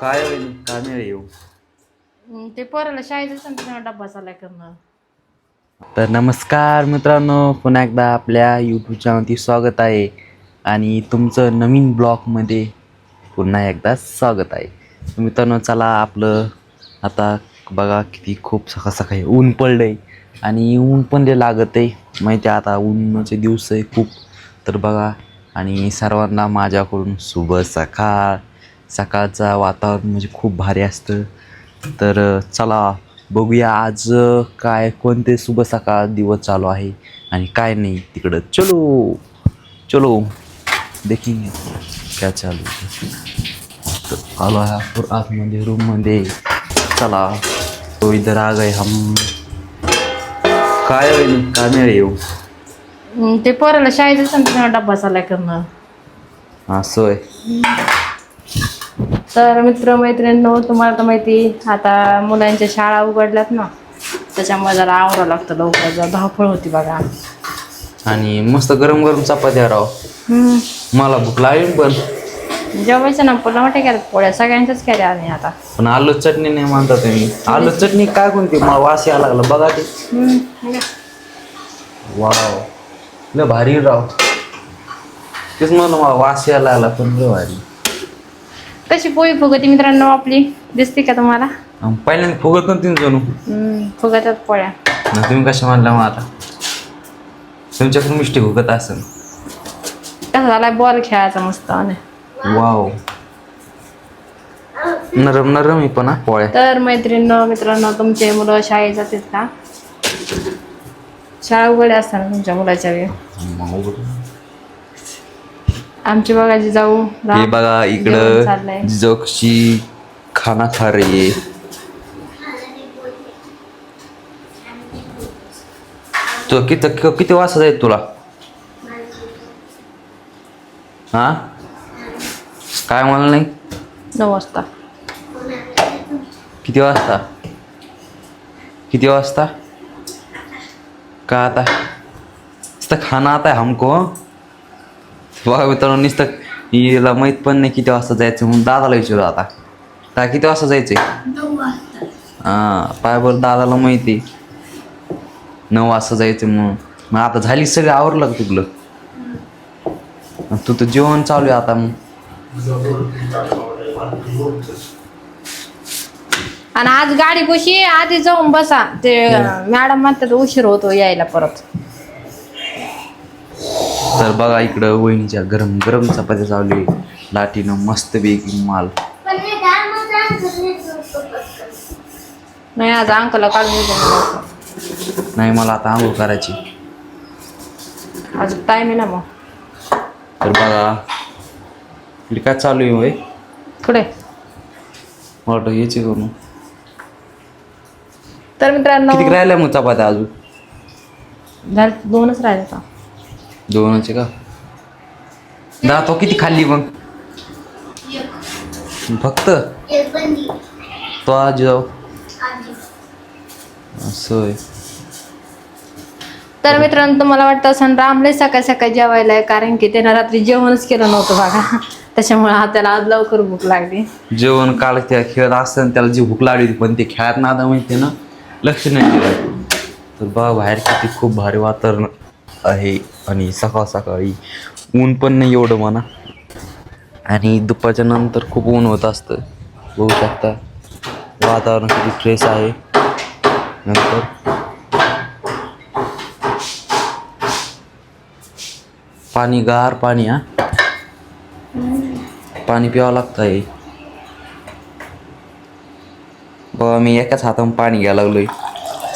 काय होईल काय नाही येऊ. ते पोराला शाळेचा डब्बा चालाय करणं. तर नमस्कार मित्रांनो, पुन्हा एकदा आपल्या यूट्यूब चॅनलवरती स्वागत आहे आणि तुमचं नवीन ब्लॉगमध्ये पुन्हा एकदा स्वागत आहे. मित्रांनो चला आपलं आता बघा किती खूप सकाळ सकाळी ऊन पडलं आहे आणि ऊन पण लय लागत आहे माहिती आहे. आता उन्हाचे दिवस आहे खूप. तर बघा आणि सर्वांना माझ्याकडून शुभ सकाळ. सकाळचं वातावरण म्हणजे खूप भारी असतं. तर चला बघूया आज काय कोणते शुभ सकाळ दिवस चालू आहे आणि काय नाही तिकडं. चलो चलो देखेंगे क्या चालू है. तर आलो आहे आतमध्ये रूममध्ये. चला तो इधर आ गए हम. काय होईल काय नाही येऊ. ते पोराला शाळेचा डब्बा चालाय करणं. असं आहे. तर मित्रमैत्रिणींनो, तुम्हाला तर माहिती आता मुलांच्या शाळा उघडल्यात ना, त्याच्यामुळे जरा आवरावं लागतं लवकर. जरा धावपळ होती बघा. आणि मस्त गरम गरम चपात्या राव. मला भूक लागली पण जेवायचं ना, पुन्हा मोठ्या केल्यात पोळ्या सगळ्यांच्याच केल्या आणि आता. पण आलू चटणी नाही म्हणता तुम्ही. आलू चटणी काय कोणती मला वास यायला लागला बघा ते. वाव लय भारी राव. तेच मला वास यायला लागला पण लय भारी. कशी पोळी फुगती मित्रांनो आपली, दिसते का तुम्हाला? पहिल्यांदा फुगत नव्हती जणू. फुगतात पोळ्या. ना तुम्ही कशा म्हणला मग आता तुमच्याकडून मिस्टेक फुगत असेल. कसा झालाय बॉल खेळायचा मस्त. वाव नरम नरम आहे पण पोळ्या. तर मित्रांनो तुमचे मुलं शाळेत जातात का? शाळा उघड्या असतात ना तुमच्या मुलाच्या वेळ? आमची बघायची जाऊ हे बघा इकडं जोक्षी खाना खा रही है. तो किती वाजता जाईल तुला? हा काय म्हणलं नाही? 9 वाजता. किती वाजता? किती वाजता का आता नुसतं खाना आता है हमको. बघा मित्रांनो नुसतं हिला माहीत पण नाही किती वाजता जायचं म्हणून दादाला विचारू आता. काय किती वाजता जायचंय? 9 वाजता. हां पाय बरं दादाला माहिती 9 वाजता जायचं म्हणून. मग आता झाली सगळं आवरलं का तुला? तू तर जेवण चालू आहे आता. मग आणि आज गाडी कशी आधी जाऊन बसा. ते मॅडम म्हणतात उशीर होतो यायला परत. तर बघा इकडं वहिनीच्या गरम गरम चपात्या चालू आहे लाटीनं मस्त पैकी माल. नाही आज अंकला काढून येतो. नाही मला आता आंघोळ करायची. आज टाइम आहे ना मग. तर बघा इकडे काय चालू आहे होय. कुठे? मला वाटतं याची करून. तर मित्रांनो किती राहिल्या मग चपात्या अजून? 2च राहिले का? 2च का? तो किती खाल्ली मग? फक्त तो आज जाऊ असं आहे. तर मित्रांनो तुम्हाला वाटतं असं रामले सकाळी सकाळी जेवायला आहे, कारण की त्यानं रात्री जेवणच केलं नव्हतं बघा. त्याच्यामुळे त्याला आज लवकर भूक लागली. जेवण काल त्या खेळत असताना त्याला जी भूक लागली होती पण ते खेळात ना आता माहिती ना लक्ष नाही दिलं. तर बघा बाहेर किती खूप भारी वातावरण आहे आणि सकाळ सकाळी ऊन पण नाही एवढं म्हणा आणि दुपारच्या नंतर खूप ऊन होत असतं. बघू शकता वातावरण किती फ्रेश आहे. नंतर पाणी गार पाणी. पाणी प्यावं लागतं आहे. बघा मी एकाच हाताने पाणी घ्यायला लागलोय.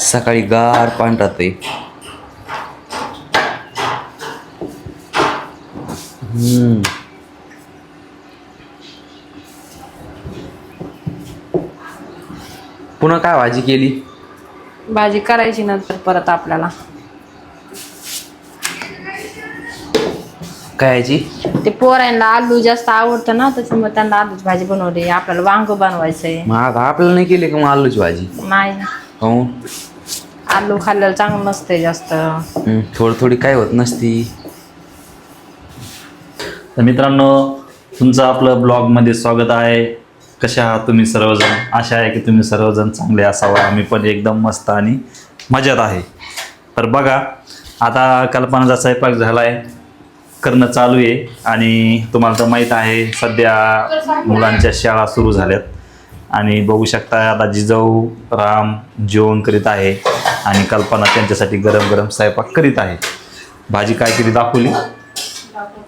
सकाळी गार पाणी राहतंय. पुन्हा काय भाजी केली? भाजी करायची नंतर परत आपल्याला. काय याची? ते पोरांना आलू जास्त आवडतं ना, त्याच्यामुळे त्यांना आलूची भाजी बनवली. आपल्याला वांग बनवायचंय. मग आपल्याला नाही केली का मग आलूची भाजी? नाही, हो आलू खाल्लेलं चांगलं नसते जास्त. थोडी थोडी काय होत नसती. तर मित्रांनो तुमचं आपलं ब्लॉगमध्ये स्वागत आहे. कसे आहात तुम्ही सर्वजण? आशा आहे की तुम्ही सर्वजण चांगले असावा. आम्ही पण एकदम मस्त आणि मजेत आहे. तर बघा, आता कल्पनाचा स्वयंपाक झाला आहे, करणं चालू आहे. आणि तुम्हाला तर माहीत आहे सध्या मुलांच्या शाळा सुरू झाल्यात आणि बघू शकता आता जिजाऊ राम जेवण करीत आहे आणि कल्पना त्यांच्यासाठी गरम गरम स्वयंपाक करीत आहे. भाजी काय केली दाखवली.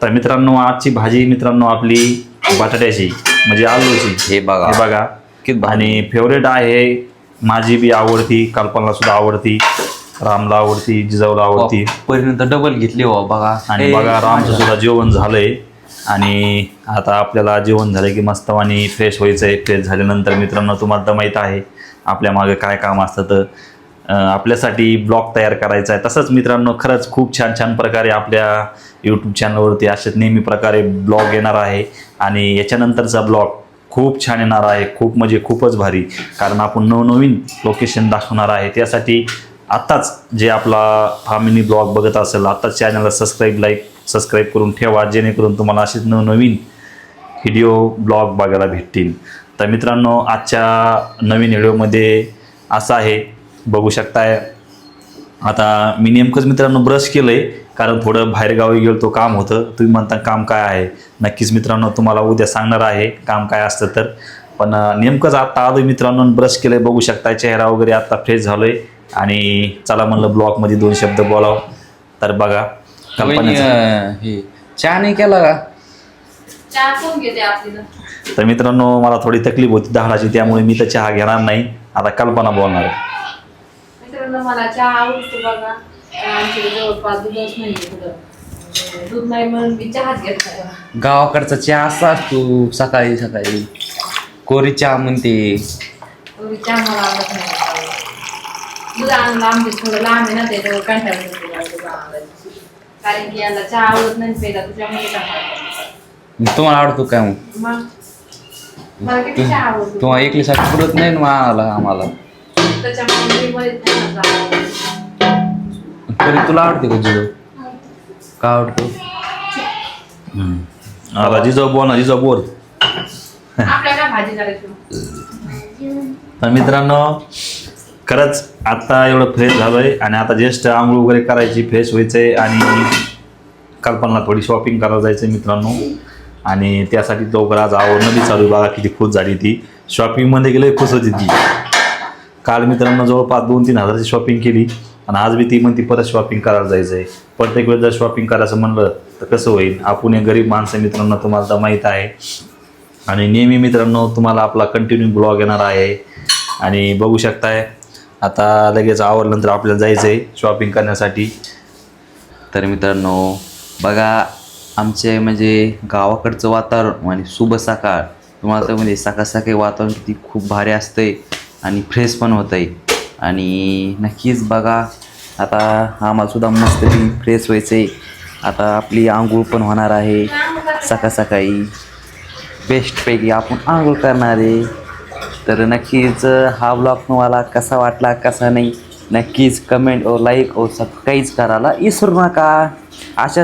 तर मित्रांनो, आजची भाजी मित्रांनो आपली बटाट्याची म्हणजे आलूची. हे बघा, हे बघा किती भारी. आणि फेवरेट आहे, माझी बी आवडती, कल्पनाला सुद्धा आवडती, रामला आवडती, जिजाऊला आवडती. पर्यंत डबल घेतली हो बघा. आणि बघा रामचं सुद्धा जेवण झालंय आणि आता आपल्याला जेवण झालं की मस्त आणि फ्रेश व्हायचं आहे. फ्रेश झाल्यानंतर मित्रांनो तुम्हाला तर माहीत आहे आपल्या मागे काय काम असतं. तर आपल्यासाठी ब्लॉग तयार करायचा आहे. तसंच मित्रांनो खरंच खूप छान छान प्रकारे आपल्या यूट्यूब चॅनलवरती असेच नेहमी प्रकारे ब्लॉग येणार आहे आणि याच्यानंतरचा ब्लॉग खूप छान येणार आहे. खूप म्हणजे खूपच भारी, कारण आपण नवनवीन लोकेशन दाखवणार आहे. त्यासाठी आत्ताच जे आपला हा मिनी ब्लॉग बघत असेल आत्ताच चॅनलला सबस्क्राईब करून ठेवा, जेणेकरून तुम्हाला असेच नवनवीन व्हिडिओ ब्लॉग बघायला भेटतील. तर मित्रांनो आजच्या नवीन व्हिडिओमध्ये असं आहे, बघू शकताय. आता मी नेमकंच मित्रांनो ब्रश केलं आहे, कारण थोडं बाहेरगावी गेलो तो काम होतं. तुम्ही म्हणता काम काय आहे, नक्कीच मित्रांनो तुम्हाला उद्या सांगणार आहे काम काय असतं तर. पण नेमकंच आत्ता आलो मित्रांनो, ब्रश केलं आहे, बघू शकताय चेहरा वगैरे आत्ता फ्रेश झालो आहे आणि चला म्हणलं ब्लॉगमध्ये 2 शब्द बोलावं. तर बघा हे चहा नाही केला का? चहा कोण घेते आपली? तर मित्रांनो मला थोडी तकलीफ होती दाढाची, त्यामुळे मी तर चहा घेणार नाही. आता कल्पना बोलणार आहे. मित्रांनो मला चहा आवडतो बघा. आमच्याकडे जवळपास दूधच नाही इकडं. दूध नाही म्हणून मी चहाच घेत नाही. गावाकडचा चहा असा असतो सकाळी सकाळी, कोरी चहा म्हणते. एवढी चहा मला आवडत नाही. दूध आणलं आमचे थोडं लांब आहे ना, त्याच्यावर कंटाळा येतो मला दूध आणायला. कारण की याला चहा आवडत नाही पहिला, तुझ्यामध्ये कंटाळा. तुम्हाला आवडतो काय मग? मग मला किती चहा आवडतो. तुम्हाला एकलीसाठी पुरत नाही ना आम्हाला. त्याच्यामुळे मी बरेच नाही ना चहा. तरी तुला आवडते का जिजो? का आवडतो? आता जिजाऊ बोल ना, जिजाऊ बोल. आपल्याला काय भाजी करायची? तर मित्रांनो खरंच आत्ता एवढं फ्रेश झालो आहे आणि आता जस्ट आंघोळ वगैरे करायची, फ्रेश व्हायचं आहे आणि कल्पनाला थोडी शॉपिंग करायला जायचं आहे मित्रांनो. आणि त्यासाठी लवकर आज आवडणं बी चालू आहे. बघा किती खुश झाली ती, शॉपिंगमध्ये गेलं खुश होती ती. काल मित्रांनो जवळपास 2-3 हजाराची शॉपिंग केली आणि आज बी ती म्हणती परत शॉपिंग करायला जायचं आहे. प्रत्येक वेळेस जर शॉपिंग करायचं म्हणलं तर कसं होईल, आपण एक गरीब माणसं मित्रांनो तुम्हाला तर माहीत आहे. आणि नेहमी मित्रांनो तुम्हाला आपला कंटिन्यू ब्लॉग येणार आहे आणि बघू शकताय आता लगेच आवरल्यानंतर आपल्याला जायचं आहे शॉपिंग करण्यासाठी. तर मित्रांनो बघा, आमचे म्हणजे गावाकडचं वातावरण आणि शुभ सकाळ. तुम्हाला तर म्हणजे सकाळ सकाळी वातावरण किती खूप भारी असतंय आणि फ्रेश पण होतं आहे. आणि नक्कीच बघा आता आम्हाला सुद्धा मस्तपैकी फ्रेश व्हायचं आहे. आता आपली आंघोळ पण होणार आहे सकाळ सकाळी. बेस्टपैकी आपण आंघोळ करणार आहे. तर नक्कीच हा ब्लॉग तुम्हाला कसा वाटला कसा नाही नक्कीच कमेंट और लाईक और सबस्क्राईब करायला विसरू नका. अशा